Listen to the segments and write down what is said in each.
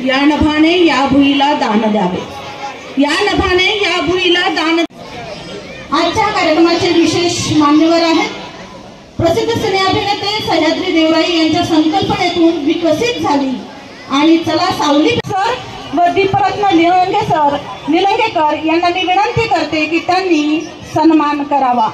या नभाने या भुईला दान द्यावे, या नभाने या भुईला दान। आजच्या कार्यक्रमाचे विशेष मान्यवर आहेत प्रसिद्ध सिने अभिनेते सह्याद्री देवराई यांच्या संकल्पनेतून विकसित झाली आणि चला सावली सर व दीपरत्न निलंगेकर यांना मी विनंती करते की त्यांनी सन्मान करावा।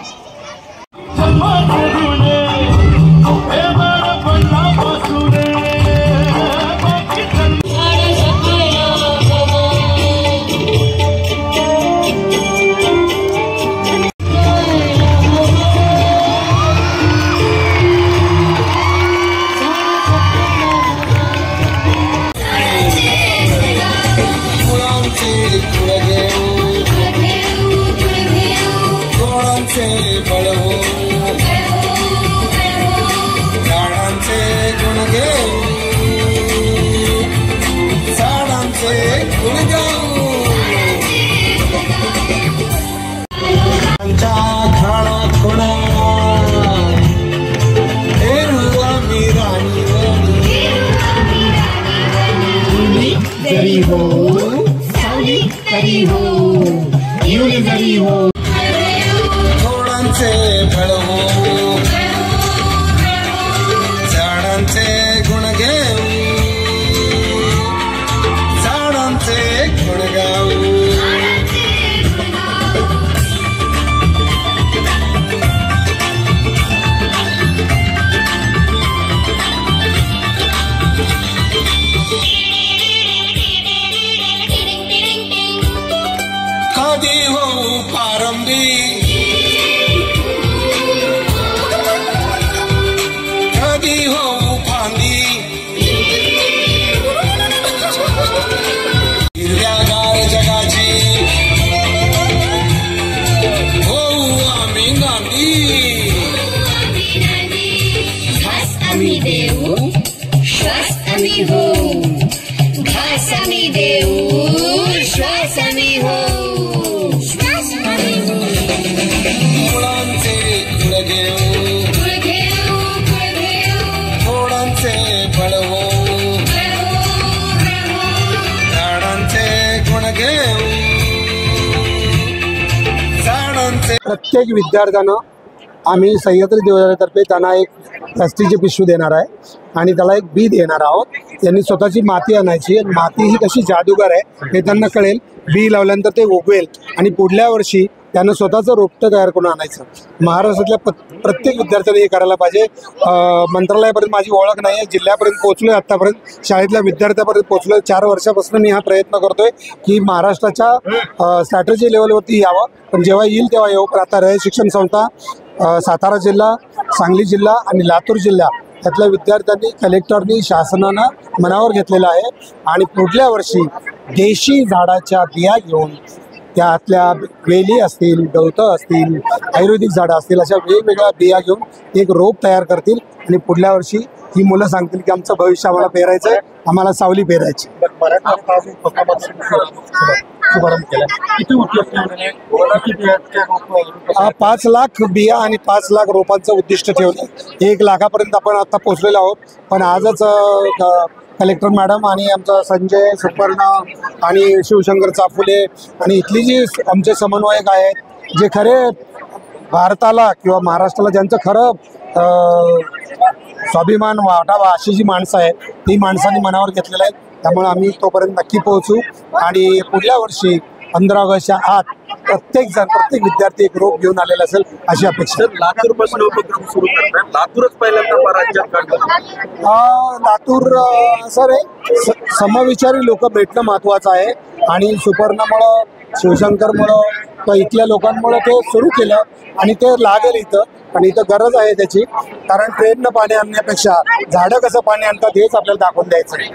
जरी हो सावली तरी हो येऊन जरी हो थोडांचे फळ हो झाडांचे गुण घेऊ झाडांचे गुण गाऊ कधी हो पारंबी कधी हो फांदी हिरव्यागार जगाची हो आम्ही गांधी घास आम्ही देऊ श्वास आम्ही हो घास आम्ही देऊ श्वास आम्ही हो प्रत्येक विद्यार्थ्यांना आम्ही सह्याद्री देवराईतर्फे त्यांना एक प्लास्टिकची पिशवी देणार आहे आणि त्याला एक बी देणार आहोत। त्यांनी स्वतःची माती आणायची आणि माती ही कशी जादूगार आहे हे त्यांना कळेल। बी लावल्यानंतर ते उगवेल आणि पुढल्या वर्षी त्यांना स्वतःचं रोपटं तयार करून आणायचं। महाराष्ट्रातल्या प्रत्येक विद्यार्थ्यांनी हे करायला पाहिजे। मंत्रालयापर्यंत माझी ओळख नाही आहे, जिल्ह्यापर्यंत पोहोचलो आहे, आत्तापर्यंत शाळेतल्या विद्यार्थ्यापर्यंत पोहोचलो आहे। 4 वर्षापासून मी हा प्रयत्न करतोय की महाराष्ट्राच्या स्ट्रॅटेजी लेवलवरती यावं, पण जेव्हा येईल तेव्हा येऊ। पण आता रयत शिक्षण संस्था सातारा जिल्हा, सांगली जिल्हा आणि लातूर जिल्हा यातल्या विद्यार्थ्यांनी कलेक्टरनी शासनानं मनावर घेतलेलं आहे आणि पुढल्या वर्षी देशी झाडाच्या बिया घेऊन त्यातल्या वेली असतील, गवतं असतील, आयुर्वेदिक झाडं असतील अशा वेगवेगळ्या बिया घेऊन एक रोप तयार करतील आणि पुढल्या वर्षी ही मुलं सांगतील की आमचं भविष्य आम्हाला पेरायचं आहे, आम्हाला सावली पेरायची। 5 लाख बिया आणि 5 लाख रोपांचं उद्दिष्ट ठेवलं। 1 लाखापर्यंत आपण आता पोहोचलेलो आहोत, पण आजच कलेक्टर मॅडम आणि आमचा संजय सुपर्ण आणि शिवशंकर चाफुले आणि इथली जी आमचे समन्वयक आहेत जे खरे भारताला किंवा महाराष्ट्राला ज्यांचं खरं स्वाभिमान वाटावा अशी जी माणसं आहेत ती माणसांनी मनावर घेतलेलं आहे. त्यामुळे आम्ही तोपर्यंत नक्की पोहोचू आणि पुढल्या वर्षी 15 ऑगस्टच्या आत प्रत्येक विद्यार्थी एक रोप घेऊन आलेला असेल अशी अपेक्षा. लातूरपासून उपक्रम सुरू करतात. लातूरच पहिल्यांदा राज्यात काढलं. लातूर सर समविचारी लोक भेटणं महत्त्वाचं आहे आणि सुपर्णामुळं शिवशंकरमुळं किंवा इथल्या लोकांमुळं ते सुरू केलं आणि ते लागेल इथं आणि इथं गरज आहे त्याची. कारण ट्रेननं पाणी आणण्यापेक्षा झाडं कसं पाणी आणतात हेच आपल्याला दाखवून द्यायचं आहे.